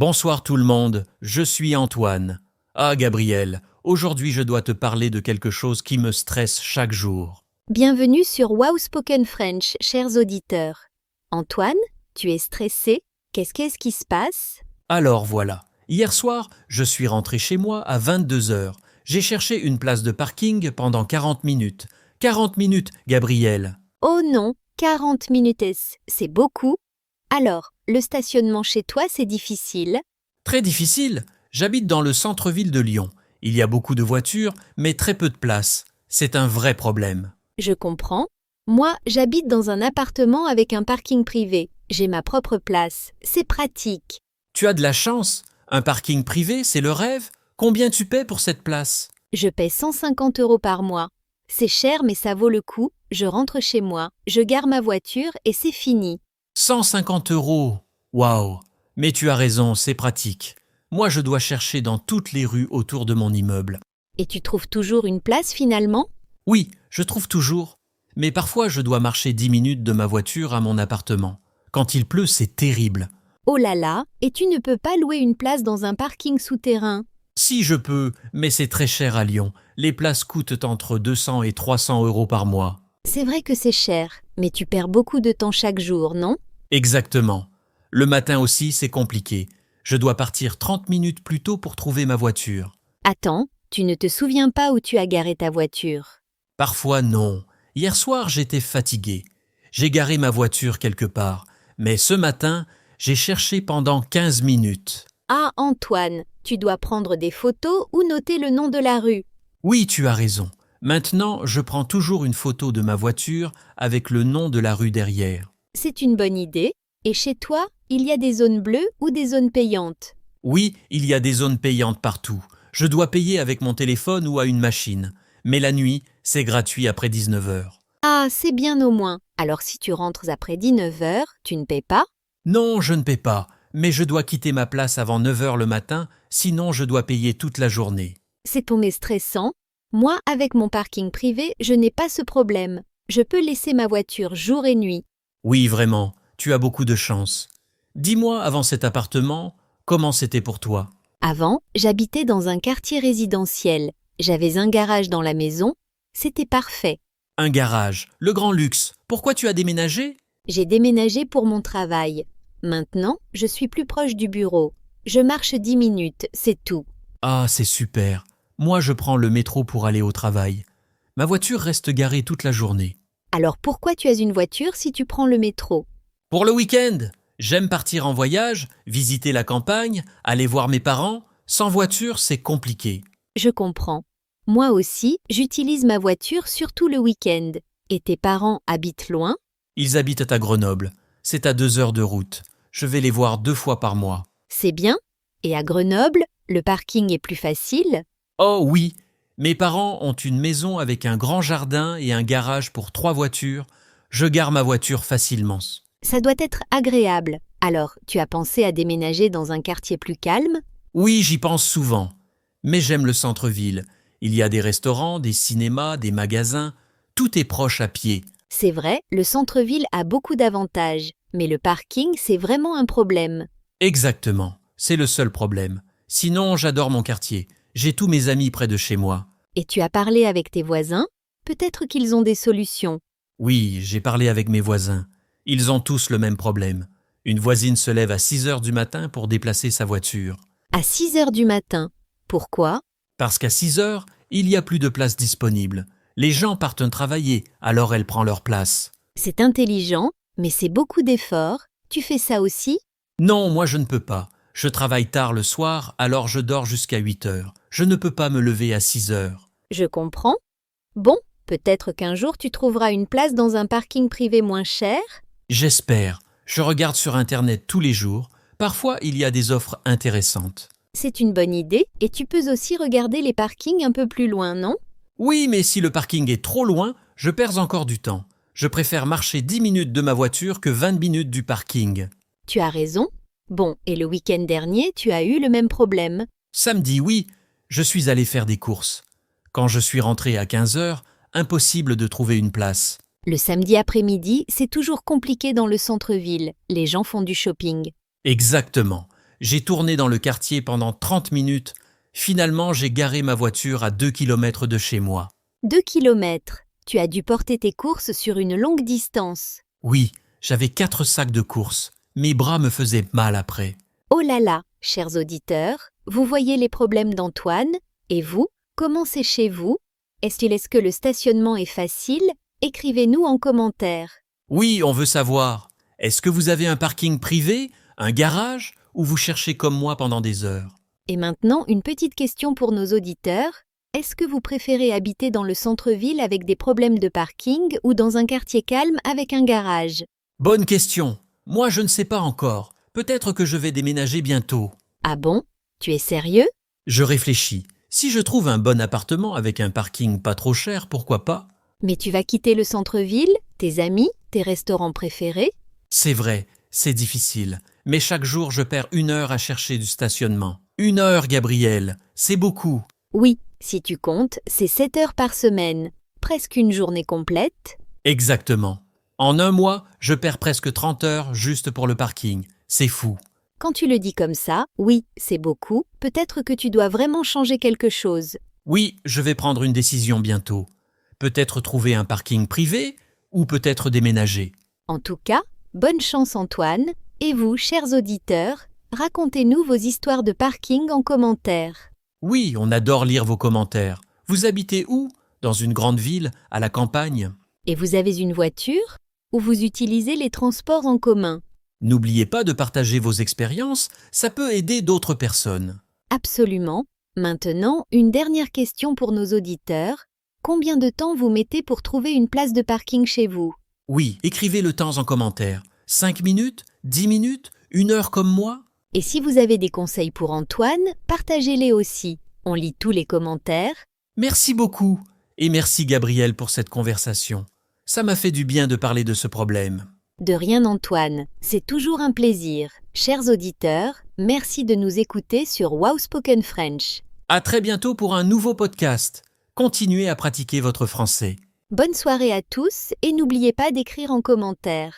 Bonsoir tout le monde, je suis Antoine. Ah Gabriel, aujourd'hui je dois te parler de quelque chose qui me stresse chaque jour. Bienvenue sur Wow Spoken French, chers auditeurs. Antoine, tu es stressé? Qu'est-ce qui se passe? Alors voilà, hier soir, je suis rentré chez moi à 22 heures. J'ai cherché une place de parking pendant 40 minutes. 40 minutes, Gabriel. Oh non, 40 minutes, c'est beaucoup. Alors, le stationnement chez toi, c'est difficile? Très difficile. J'habite dans le centre-ville de Lyon. Il y a beaucoup de voitures, mais très peu de place. C'est un vrai problème. Je comprends. Moi, j'habite dans un appartement avec un parking privé. J'ai ma propre place. C'est pratique. Tu as de la chance. Un parking privé, c'est le rêve. Combien tu paies pour cette place? Je paie 150 € par mois. C'est cher, mais ça vaut le coup. Je rentre chez moi, je gare ma voiture et c'est fini. 150 euros. Waouh. Mais tu as raison, c'est pratique. Moi, je dois chercher dans toutes les rues autour de mon immeuble. Et tu trouves toujours une place finalement? Oui, je trouve toujours. Mais parfois, je dois marcher 10 minutes de ma voiture à mon appartement. Quand il pleut, c'est terrible. Oh là là, et tu ne peux pas louer une place dans un parking souterrain? Si je peux, mais c'est très cher à Lyon. Les places coûtent entre 200 et 300 euros par mois. C'est vrai que c'est cher, mais tu perds beaucoup de temps chaque jour, non? Exactement. Le matin aussi, c'est compliqué. Je dois partir 30 minutes plus tôt pour trouver ma voiture. Attends, tu ne te souviens pas où tu as garé ta voiture? Parfois non. Hier soir, j'étais fatigué. J'ai garé ma voiture quelque part. Mais ce matin, j'ai cherché pendant 15 minutes. Ah Antoine, tu dois prendre des photos ou noter le nom de la rue. Oui, tu as raison. Maintenant, je prends toujours une photo de ma voiture avec le nom de la rue derrière. C'est une bonne idée. Et chez toi, il y a des zones bleues ou des zones payantes? Oui, il y a des zones payantes partout. Je dois payer avec mon téléphone ou à une machine. Mais la nuit, c'est gratuit après 19 heures. Ah, c'est bien au moins. Alors si tu rentres après 19 heures, tu ne paies pas? Non, je ne paie pas, mais je dois quitter ma place avant 9 heures le matin, sinon je dois payer toute la journée. C'est tombé stressant. Moi, avec mon parking privé, je n'ai pas ce problème. Je peux laisser ma voiture jour et nuit. Oui, vraiment, tu as beaucoup de chance. Dis-moi, avant cet appartement, comment c'était pour toi? Avant, j'habitais dans un quartier résidentiel. J'avais un garage dans la maison. C'était parfait. Un garage, le grand luxe. Pourquoi tu as déménagé? J'ai déménagé pour mon travail. Maintenant, je suis plus proche du bureau. Je marche 10 minutes, c'est tout. Ah, c'est super. Moi, je prends le métro pour aller au travail. Ma voiture reste garée toute la journée. Alors pourquoi tu as une voiture si tu prends le métro? Pour le week-end, j'aime partir en voyage, visiter la campagne, aller voir mes parents. Sans voiture, c'est compliqué. Je comprends. Moi aussi, j'utilise ma voiture surtout le week-end. Et tes parents habitent loin? Ils habitent à Grenoble. C'est à 2 heures de route. Je vais les voir 2 fois par mois. C'est bien. Et à Grenoble, le parking est plus facile? Oh oui, mes parents ont une maison avec un grand jardin et un garage pour 3 voitures. Je gare ma voiture facilement. Ça doit être agréable. Alors, tu as pensé à déménager dans un quartier plus calme? Oui, j'y pense souvent. Mais j'aime le centre-ville. Il y a des restaurants, des cinémas, des magasins. Tout est proche à pied. C'est vrai, le centre-ville a beaucoup d'avantages. Mais le parking, c'est vraiment un problème. Exactement, c'est le seul problème. Sinon, j'adore mon quartier. J'ai tous mes amis près de chez moi. Et tu as parlé avec tes voisins? Peut-être qu'ils ont des solutions. Oui, j'ai parlé avec mes voisins. Ils ont tous le même problème. Une voisine se lève à 6 heures du matin pour déplacer sa voiture. À 6 heures du matin. Pourquoi? Parce qu'à 6 heures, il n'y a plus de place disponible. Les gens partent travailler, alors elle prend leur place. C'est intelligent, mais c'est beaucoup d'efforts. Tu fais ça aussi? Non, moi je ne peux pas. Je travaille tard le soir, alors je dors jusqu'à 8 heures. Je ne peux pas me lever à 6 heures. Je comprends. Bon, peut-être qu'un jour tu trouveras une place dans un parking privé moins cher? J'espère. Je regarde sur Internet tous les jours. Parfois, il y a des offres intéressantes. C'est une bonne idée, et tu peux aussi regarder les parkings un peu plus loin, non? Oui, mais si le parking est trop loin, je perds encore du temps. Je préfère marcher 10 minutes de ma voiture que 20 minutes du parking. Tu as raison. Bon, et le week-end dernier, tu as eu le même problème. Samedi, oui, je suis allé faire des courses. Quand je suis rentré à 15 heures, impossible de trouver une place. Le samedi après-midi, c'est toujours compliqué dans le centre-ville. Les gens font du shopping. Exactement. J'ai tourné dans le quartier pendant 30 minutes. Finalement, j'ai garé ma voiture à 2 kilomètres de chez moi. 2 kilomètres. Tu as dû porter tes courses sur une longue distance. Oui, j'avais 4 sacs de courses. Mes bras me faisaient mal après. Oh là là, chers auditeurs, vous voyez les problèmes d'Antoine. Et vous, comment c'est chez vous? Est-ce que le stationnement est facile? Écrivez-nous en commentaire. Oui, on veut savoir. Est-ce que vous avez un parking privé, un garage, ou vous cherchez comme moi pendant des heures? Et maintenant, une petite question pour nos auditeurs. Est-ce que vous préférez habiter dans le centre-ville avec des problèmes de parking ou dans un quartier calme avec un garage? Bonne question. Moi, je ne sais pas encore. Peut-être que je vais déménager bientôt. Ah bon? Tu es sérieux? Je réfléchis. Si je trouve un bon appartement avec un parking pas trop cher, pourquoi pas? Mais tu vas quitter le centre-ville, tes amis, tes restaurants préférés? C'est vrai, c'est difficile. Mais chaque jour, je perds 1 heure à chercher du stationnement. 1 heure, Gabriel, c'est beaucoup. Oui, si tu comptes, c'est 7 heures par semaine. Presque une journée complète. Exactement. En un mois, je perds presque 30 heures juste pour le parking. C'est fou. Quand tu le dis comme ça, oui, c'est beaucoup. Peut-être que tu dois vraiment changer quelque chose. Oui, je vais prendre une décision bientôt. Peut-être trouver un parking privé ou peut-être déménager. En tout cas, bonne chance Antoine. Et vous, chers auditeurs, racontez-nous vos histoires de parking en commentaire. Oui, on adore lire vos commentaires. Vous habitez où? Dans une grande ville, à la campagne? Et vous avez une voiture? Ou vous utilisez les transports en commun? N'oubliez pas de partager vos expériences, ça peut aider d'autres personnes. Absolument. Maintenant, une dernière question pour nos auditeurs. Combien de temps vous mettez pour trouver une place de parking chez vous? Oui, écrivez le temps en commentaire. 5 minutes? 10 minutes? 1 heure comme moi? Et si vous avez des conseils pour Antoine, partagez-les aussi. On lit tous les commentaires. Merci beaucoup. Et merci Gabriel pour cette conversation. Ça m'a fait du bien de parler de ce problème. De rien Antoine, c'est toujours un plaisir. Chers auditeurs, merci de nous écouter sur Wow Spoken French. À très bientôt pour un nouveau podcast. Continuez à pratiquer votre français. Bonne soirée à tous et n'oubliez pas d'écrire en commentaire.